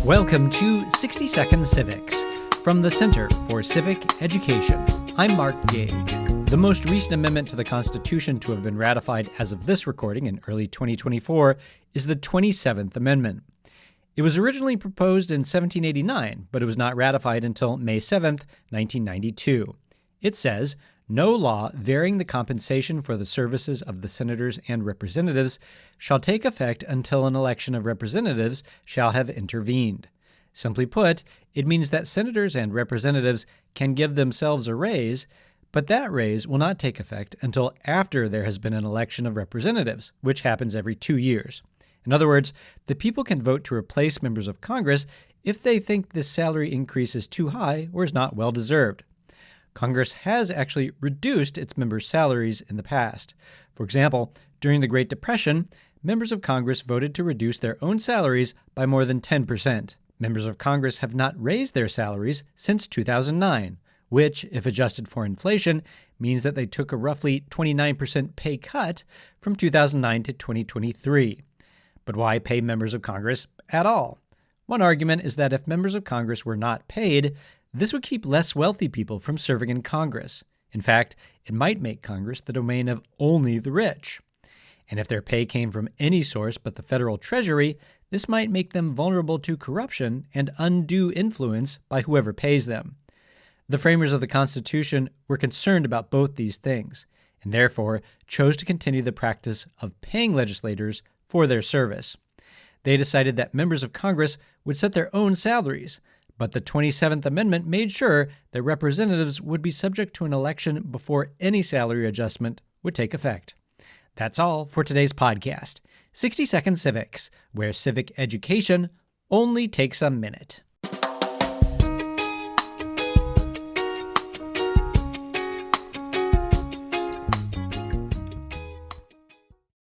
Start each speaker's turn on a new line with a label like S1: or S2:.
S1: Welcome to 60 Second Civics from the Center for Civic Education. I'm Mark Gage. The most recent amendment to the Constitution to have been ratified as of this recording in early 2024 is the 27th Amendment. It was originally proposed in 1789, but it was not ratified until May 7, 1992. It says, "No law varying the compensation for the services of the senators and representatives shall take effect until an election of representatives shall have intervened." Simply put, it means that senators and representatives can give themselves a raise, but that raise will not take effect until after there has been an election of representatives, which happens every 2 years. In other words, the people can vote to replace members of Congress if they think this salary increase is too high or is not well deserved. Congress has actually reduced its members' salaries in the past. For example, during the Great Depression, members of Congress voted to reduce their own salaries by more than 10%. Members of Congress have not raised their salaries since 2009, which, if adjusted for inflation, means that they took a roughly 29% pay cut from 2009 to 2023. But why pay members of Congress at all? One argument is that if members of Congress were not paid, this would keep less wealthy people from serving in Congress. In fact, it might make Congress the domain of only the rich. And if their pay came from any source but the federal treasury, this might make them vulnerable to corruption and undue influence by whoever pays them. The framers of the Constitution were concerned about both these things, and therefore chose to continue the practice of paying legislators for their service. They decided that members of Congress would set their own salaries, but the 27th Amendment made sure that representatives would be subject to an election before any salary adjustment would take effect. That's all for today's podcast, 60 Second Civics, where civic education only takes a minute.